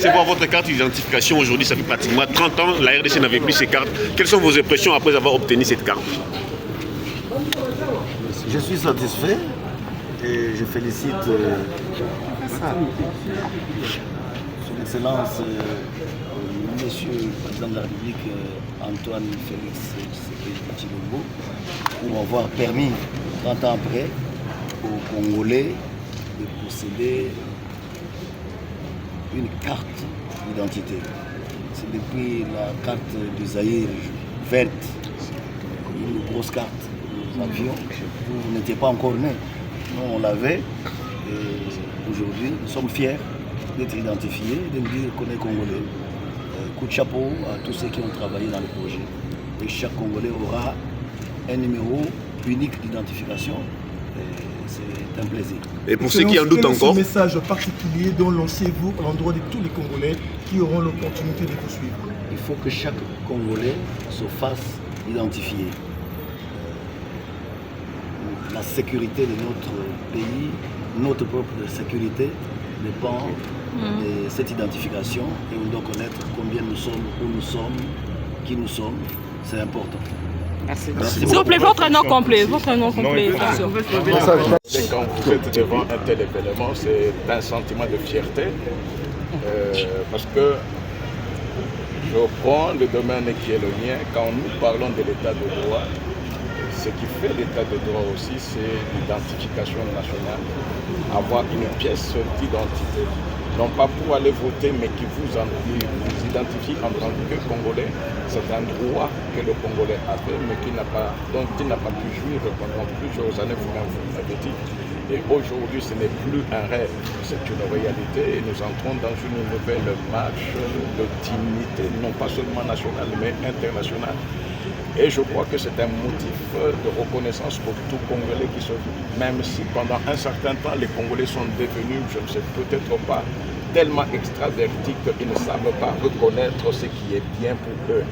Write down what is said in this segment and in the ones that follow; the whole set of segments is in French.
C'est pour votre carte d'identification aujourd'hui, ça fait pratiquement 30 ans, la RDC n'avait plus ces cartes. Quelles sont vos impressions après avoir obtenu cette carte? Je suis satisfait et je félicite Son Excellence, Monsieur le Président de la République, Antoine Félix Tshilombo, pour avoir permis, 30 ans après, aux Congolais de posséder une carte d'identité. C'est depuis la carte du Zaïre verte, une grosse carte que nous avions. Vous n'étiez pas encore né. Nous, on l'avait. Et aujourd'hui, nous sommes fiers d'être identifiés, de nous dire qu'on est Congolais. Coup de chapeau à tous ceux qui ont travaillé dans le projet. Et chaque Congolais aura un numéro unique d'identification. C'est un plaisir. Et pour ceux qui en doutent encore, quel est ce message particulier dont lancez-vous à l'endroit de tous les Congolais qui auront l'opportunité de vous suivre? Il faut que chaque Congolais se fasse identifier. La sécurité de notre pays, notre propre sécurité dépend de cette identification et on doit connaître combien nous sommes, où nous sommes, qui nous sommes. C'est important. Merci. S'il vous plaît, votre nom complet. Votre nom complet. Quand vous êtes devant un tel événement, c'est un sentiment de fierté parce que je prends le domaine qui est le mien. Quand nous parlons de l'état de droit, ce qui fait l'état de droit aussi, c'est l'identification nationale, avoir une pièce d'identité. Non pas pour aller voter, mais qui vous identifie en tant que Congolais. C'est un droit que le Congolais a fait, mais dont il n'a pas pu jouir pendant plusieurs années, vous l'avez dit. Et aujourd'hui, ce n'est plus un rêve, c'est une réalité. Et nous entrons dans une nouvelle marche de dignité, non pas seulement nationale, mais internationale. Et je crois que c'est un motif de reconnaissance pour tout Congolais qui se vit. Même si pendant un certain temps, les Congolais sont devenus, je ne sais peut-être pas, tellement extravertis qu'ils ne savent pas reconnaître ce qui est bien pour eux.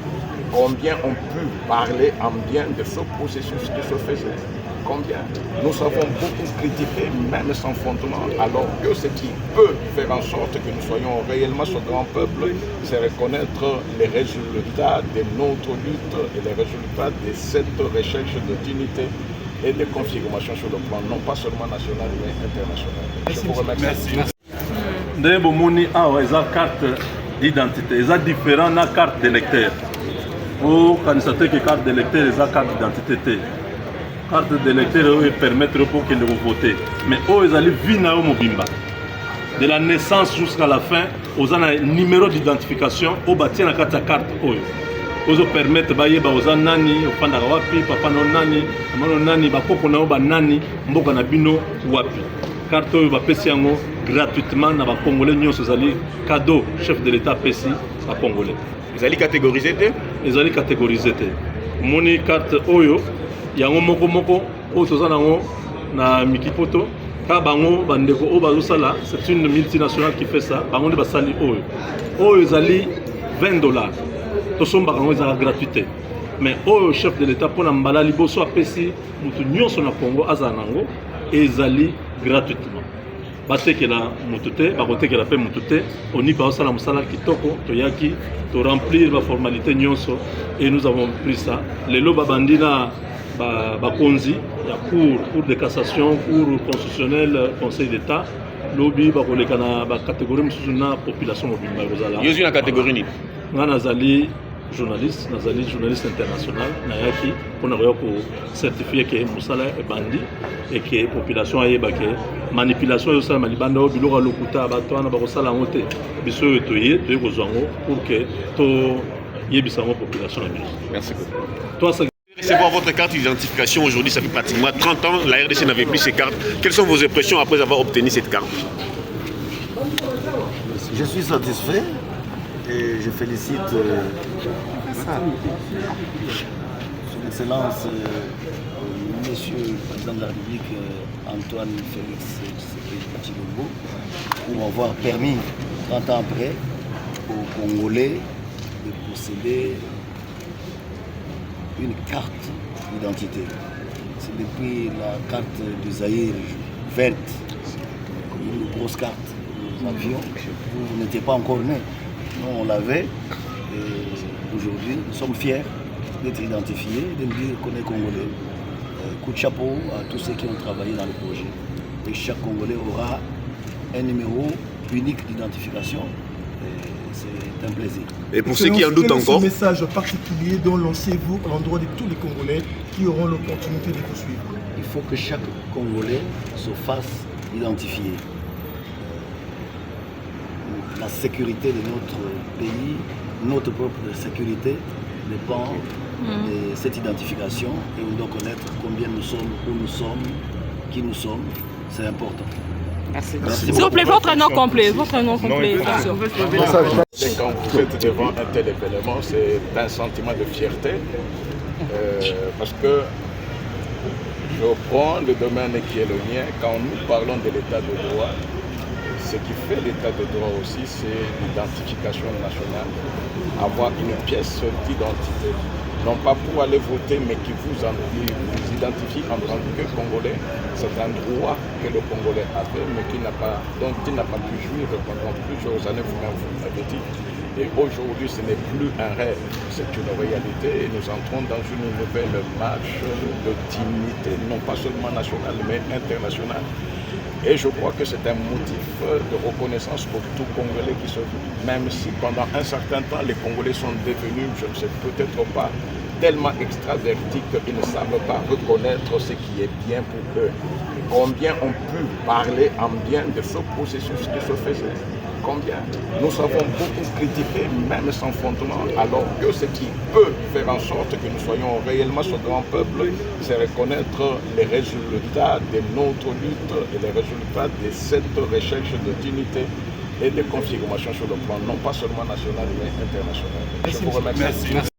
Combien ont pu parler en bien de ce processus qui se faisait? Combien nous avons beaucoup critiqué, même sans fondement, alors que ce qui peut faire en sorte que nous soyons réellement ce grand peuple, c'est reconnaître les résultats de notre lutte et les résultats de cette recherche de dignité et de confirmation sur le plan non pas seulement national mais international. Je vous remercie. Merci. Ndenge bomoni awa eza carte d'identité, eza différent na carte d'électeur. Okanisa te ke carte d'électeur eza carte d'identité te. Carte d'électeur oyo permettre pour que vous voter. Mais oyo ezali vie na yo mobimba. De la naissance jusqu'à la fin, oza na numéro d'identification oyo batie na kati ya carte oyo. Ozo permettre bayeba oza nani, opandaka wapi, papa no nani, mama no nani, bakoko na yo ba nani, mboka na bino wapi. Carte oyo bapesi yango gratuitement na bakongolais nyonso ezali cadeau chef de l'état pesi bakongolais. ezali catégorisé te? Ezali catégorisé te. Moni carte oyo yango moko oyo toza nango na mikipoto ka bango bandeko oyo bazosala, c'est une multinationale qui fait ça, bango nde basali oyo ezali $20 tosombaka yango ezala gratuité. Mais oyo chef de l'état mpona mbala liboso apesi mutu nyonso na Congo azala nango ezali gratuitement. Batekela mutu te, bakotekela pe mutu te, oni baosala mosala kitoko, toyaki to remplir ba formalité nyonso et nous avons pris ça. Lelo babandi na bakonzi ya cour de cassation, cour constitutionnelle, conseil d'état, lobi bakoleka na ba catégorie mususu na population mobimba kozala. Yozu na catégorie ni. Nga nazali journaliste international nayaki mpona koya kocertifie ke mosala ebandi et que population ayeba ke manipulation ezosalama libanda oyo biloko ya lokuta bato wana bakosala yango te, biso oyo toye kozwa yango pour que toyebisa yango population na biso. Merci beaucoup. Recevoir votre carte d'identification aujourd'hui, ça fait pratiquement 30 ans, la RDC n'avait plus ces cartes. Quelles sont vos impressions après avoir obtenu cette carte? Je suis satisfait et je félicite Son Excellence, Monsieur le Président de la République, Antoine Félix Tshilombo, pour avoir permis, 30 ans après, aux Congolais de posséder une carte d'identité. C'est depuis la carte du Zaïre verte, une grosse carte que avions. Vous n'étiez pas encore né. Nous, on l'avait. Et aujourd'hui, nous sommes fiers d'être identifiés, de nous dire qu'on est Congolais. Coup de chapeau à tous ceux qui ont travaillé dans le projet. Et chaque Congolais aura un numéro unique d'identification. C'est un plaisir. Et pour ceux qui en doutent quel est encore, ce message particulier dont lancez-vous à l'endroit de tous les Congolais qui auront l'opportunité de vous suivre? Il faut que chaque Congolais se fasse identifier. La sécurité de notre pays, notre propre sécurité dépend de cette identification et on doit connaître combien nous sommes, où nous sommes, qui nous sommes. C'est important. S'il vous plaît, votre nom complet. Votre nom complet. Et quand vous êtes devant un tel événement, c'est un sentiment de fierté parce que je prends le domaine qui est le mien. Quand nous parlons de l'état de droit, ce qui fait l'état de droit aussi, c'est l'identification nationale, avoir une pièce d'identité. Non pas pour aller voter, mais qui vous identifie en tant que Congolais. C'est un droit que le Congolais a fait, mais dont il n'a pas pu jouir pendant plusieurs années, vous l'avez dit. Et aujourd'hui, ce n'est plus un rêve, c'est une réalité. Et nous entrons dans une nouvelle marche de dignité, non pas seulement nationale, mais internationale. Et je crois que c'est un motif de reconnaissance pour tout Congolais qui se vit. Même si pendant un certain temps, les Congolais sont devenus, je ne sais peut-être pas, tellement extravertis qu'ils ne savent pas reconnaître ce qui est bien pour eux. Combien on peut parler en bien de ce processus qui se faisait? Combien nous avons beaucoup critiqué, même sans fondement, alors que ce qui peut faire en sorte que nous soyons réellement ce grand peuple, c'est reconnaître les résultats de notre lutte et les résultats de cette recherche de dignité et de confirmation sur le plan non pas seulement national mais international. Je vous remercie.